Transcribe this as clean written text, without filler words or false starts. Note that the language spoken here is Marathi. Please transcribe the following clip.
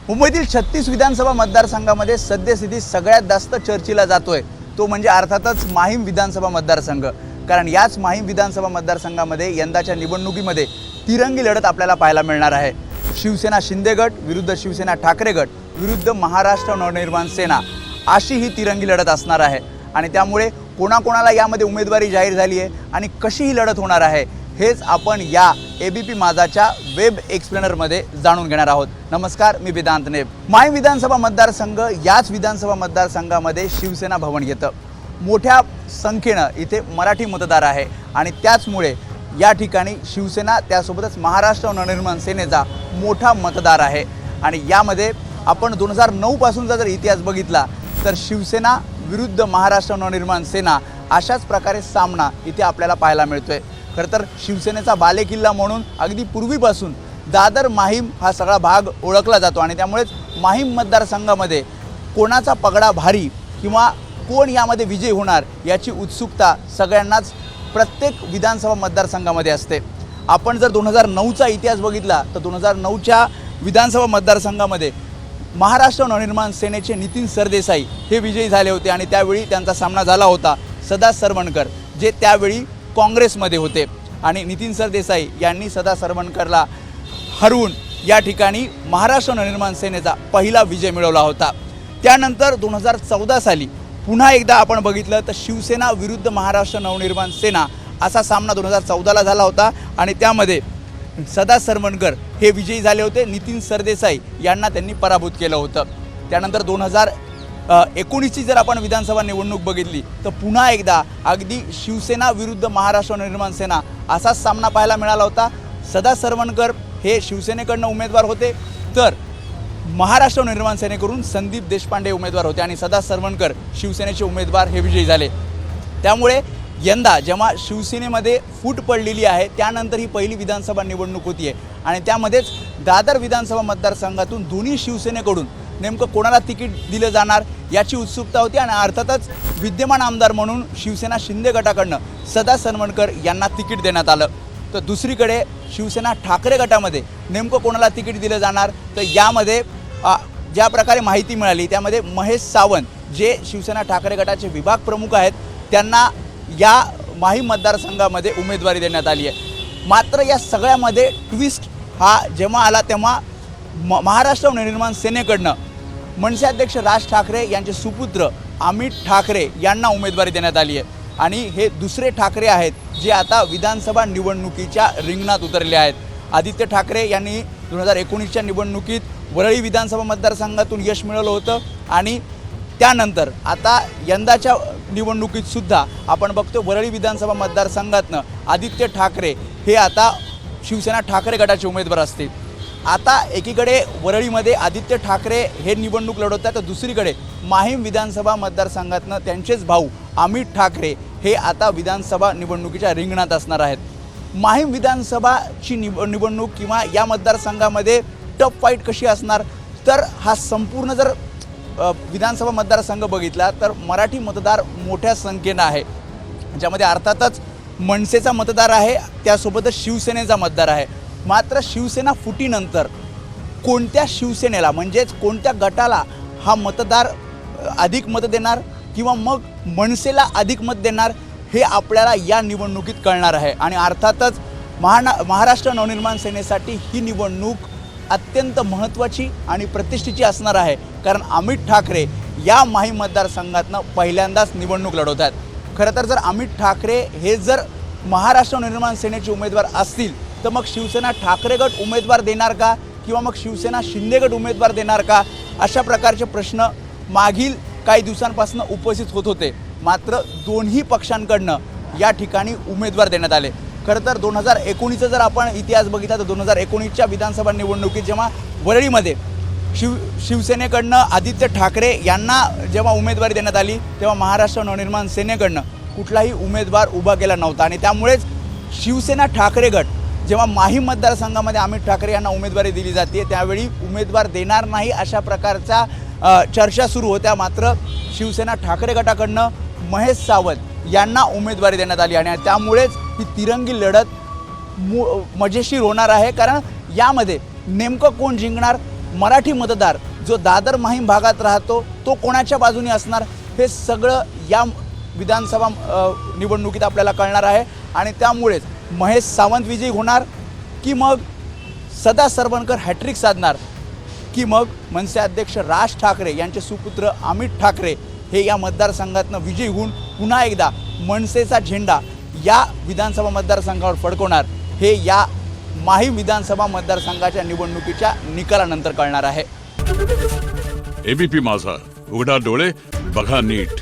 मुंबईतील 36 विधानसभा मतदारसंघामध्ये सद्यस्थिती सगळ्यात जास्त चर्चेला जातोय तो म्हणजे अर्थातच माहीम विधानसभा मतदारसंघ। कारण याच माहीम विधानसभा मतदारसंघामध्ये यंदाच्या निवडणुकीमध्ये तिरंगी लढत आपल्याला पाहायला मिळणार आहे। शिवसेना शिंदे गट विरुद्ध शिवसेना ठाकरे गट विरुद्ध महाराष्ट्र नवनिर्माण सेना अशी ही तिरंगी लढत असणार आहे। आणि त्यामुळे कोणाकोणाला यामध्ये उमेदवारी जाहीर झाली आहे आणि कशी ही लढत होणार आहे हेच आपण या एबीपी माझाच्या वेब एक्सप्लेनरमध्ये जाणून घेणार आहोत। नमस्कार, मी वेदांत नेब। माहीम विधानसभा मतदारसंघ याच विधानसभा मतदारसंघामध्ये शिवसेना भवन येतं। मोठ्या संख्येनं इथे मराठी मतदार आहे आणि त्याचमुळे या ठिकाणी शिवसेना त्यासोबतच महाराष्ट्र नवनिर्माण सेनेचा मोठा मतदार आहे। आणि यामध्ये आपण 2009 पासूनचा जर इतिहास बघितला तर शिवसेना विरुद्ध महाराष्ट्र नवनिर्माण सेना अशाच प्रकारे सामना इथे आपल्याला पाहायला मिळतोय। खरं तर शिवसेनेचा बालेकिल्ला म्हणून अगदी पूर्वीपासून दादर माहीम हा सगळा भाग ओळखला जातो आणि त्यामुळेच माहीम मतदारसंघामध्ये कोणाचा पगडा भारी किंवा कोण यामध्ये विजयी होणार याची उत्सुकता सगळ्यांनाच प्रत्येक विधानसभा मतदारसंघामध्ये असते। आपण जर 2009चा इतिहास बघितला तर 2009च्या विधानसभा मतदारसंघामध्ये महाराष्ट्र नवनिर्माण सेनेचे नितीन सरदेसाई हे विजयी झाले होते आणि त्यावेळी त्यांचा सामना झाला होता सदा सरवणकर जे त्यावेळी काँग्रेसमध्ये होते आणि नितीन सरदेसाई यांनी सदा सरवणकरला हरवून या ठिकाणी महाराष्ट्र नवनिर्माण सेनेचा पहिला विजय मिळवला होता। त्यानंतर 2014 साली पुन्हा एकदा आपण बघितलं तर शिवसेना विरुद्ध महाराष्ट्र नवनिर्माण सेना असा सामना 2014ला झाला होता आणि त्यामध्ये सदा सरवणकर हे विजयी झाले होते। नितीन सरदेसाई यांना त्यांनी पराभूत केलं होतं। त्यानंतर 2019ची जर आपण विधानसभा निवडणूक बघितली तर पुन्हा एकदा अगदी शिवसेना विरुद्ध महाराष्ट्र नवनिर्माण सेना असाच सामना पाहायला मिळाला होता। सदा सरवणकर हे शिवसेनेकडनं उमेदवार होते तर महाराष्ट्र नवनिर्माण सेनेकडून संदीप देशपांडे उमेदवार होते आणि सदा सरवणकर शिवसेनेचे उमेदवार हे विजयी झाले। त्यामुळे यंदा जेव्हा शिवसेनेमध्ये फूट पडलेली आहे त्यानंतर ही पहिली विधानसभा निवडणूक होती आहे आणि त्यामध्येच दादर विधानसभा मतदारसंघातून दोन्ही शिवसेनेकडून नेमकं कोणाला तिकीट दिलं जाणार याची उत्सुकता होती आणि अर्थातच विद्यमान आमदार म्हणून शिवसेना शिंदे गटाकडनं सदा सरवणकर यांना तिकीट देण्यात आलं। तर दुसरीकडे शिवसेना ठाकरे गटामध्ये नेमकं कोणाला तिकीट दिलं जाणार तर यामध्ये ज्या प्रकारे माहिती मिळाली त्यामध्ये महेश सावंत जे शिवसेना ठाकरे गटाचे विभाग प्रमुख आहेत त्यांना या माहीम मतदारसंघामध्ये उमेदवारी देण्यात आली आहे। मात्र या सगळ्यामध्ये ट्विस्ट हा जेव्हा आला तेव्हा महाराष्ट्र नवनिर्माण सेनेकडनं मनसे अध्यक्ष राज ठाकरे यांचे सुपुत्र अमित ठाकरे यांना उमेदवारी देण्यात आली आहे आणि हे दुसरे ठाकरे आहेत जे आता विधानसभा निवडणुकीच्या रिंगणात उतरले आहेत। आदित्य ठाकरे यांनी 2019च्या निवडणुकीत वरळी विधानसभा मतदारसंघातून यश मिळवलं होतं आणि त्यानंतर आता यंदाच्या निवडणुकीत सुद्धा आपण बघतो वरळी विधानसभा मतदारसंघातनं आदित्य ठाकरे हे आता शिवसेना ठाकरे गटाचे उमेदवार असतील। आता एकीकडे वरळीमध्ये आदित्य ठाकरे हे निवडणूक लढवतात तर दुसरीकडे माहीम विधानसभा मतदारसंघातनं त्यांचेच भाऊ अमित ठाकरे हे आता विधानसभा निवडणुकीच्या रिंगणात असणार आहेत। माहीम विधानसभाची निवडणूक किंवा या मतदारसंघामध्ये टफ फाईट कशी असणार तर हा संपूर्ण जर विधानसभा मतदारसंघ बघितला तर मराठी मतदार मोठ्या संख्येनं आहे ज्यामध्ये अर्थातच मनसेचा मतदार आहे त्यासोबतच शिवसेनेचा मतदार आहे। मात्र शिवसेना फुटीनंतर कोणत्या शिवसेनेला म्हणजेच कोणत्या गटाला हा मतदार अधिक मत देणार किंवा मग मनसेला अधिक मत देणार हे आपल्याला या निवडणुकीत कळणार आहे। आणि अर्थातच महाराष्ट्र नवनिर्माण सेनेसाठी ही निवडणूक अत्यंत महत्त्वाची आणि प्रतिष्ठेची असणार आहे कारण अमित ठाकरे या माहीम मतदारसंघातनं पहिल्यांदाच निवडणूक लढवत आहेत। खरं तर जर अमित ठाकरे हे जर महाराष्ट्र नवनिर्माण सेनेचे उमेदवार असतील तर मग शिवसेना ठाकरे गट उमेदवार देणार का किंवा मग शिवसेना शिंदे गट उमेदवार देणार का अशा प्रकारचे प्रश्न मागील काही दिवसांपासून उपस्थित होत होते। मात्र दोन्ही पक्षांकडनं या ठिकाणी उमेदवार देण्यात आले। खरं तर 2019चा जर आपण इतिहास बघितला तर 2019च्या विधानसभा निवडणुकीत जेव्हा वरळीमध्ये शिवसेनेकडनं आदित्य ठाकरे यांना जेव्हा उमेदवारी देण्यात आली तेव्हा महाराष्ट्र नवनिर्माण सेनेकडनं कुठलाही उमेदवार उभा केला नव्हता आणि त्यामुळेच शिवसेना ठाकरे गट जेव्हा माहीम मतदारसंघामध्ये अमित ठाकरे यांना उमेदवारी दिली जाते त्यावेळी उमेदवार देणार नाही अशा प्रकारचा चर्चा सुरू होत्या। मात्र शिवसेना ठाकरे गटाकडनं महेश सावंत यांना उमेदवारी देण्यात आली आणि त्यामुळेच ही तिरंगी लढत मजेशीर होणार आहे कारण यामध्ये नेमकं कोण जिंकणार मराठी मतदार जो दादर माहीम भागात राहतो तो कोणाच्या बाजूने असणार हे सगळं या विधानसभा निवडणुकीत आपल्याला कळणार आहे। आणि त्यामुळेच महेश सावंत विजयी होणार की मग सदा सरवणकर हॅट्रिक साधणार की मग मनसे अध्यक्ष राज ठाकरे यांचे सुपुत्र अमित ठाकरे हे या मतदारसंघातनं विजयी होऊन पुन्हा एकदा मनसेचा झेंडा या विधानसभा मतदारसंघावर फडकवणार हे या माहीम विधानसभा मतदारसंघाच्या निवडणुकीच्या निकालानंतर कळणार आहे। एबीपी माझा, उघडा डोळे बघा नीट।